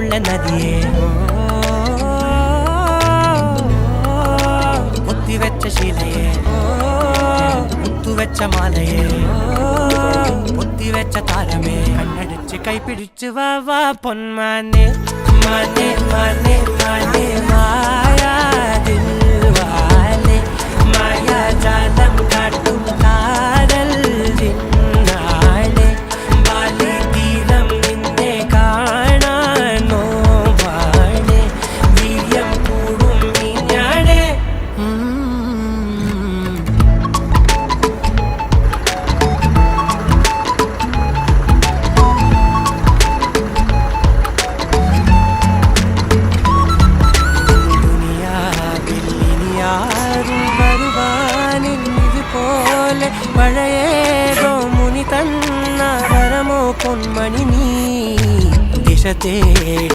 നീളമുള്ള നദിയെ പൊത്തിവെച്ച ശീലയെ മുത്തുവെച്ച മാലയെ പൊത്തിവെച്ച താരമേ കണ്ണടിച്ച് കൈപിടിച്ച് വാ വാ പൊന്മാനെ മാനെ മാനെ മാനെ മായാ ദിൽവാലെ മായാ ജാലം കാട്ടും കാതൽ ദിന്നാലെ ബാലി തീരം നിന്നെ കാണാനോ വാണെ വീര്യം കൂടും മിഞ്ഞാടെ പഴയേതോ മുനി തന്ന വരമോ പൊന്മണി നീ ദിശ തേടി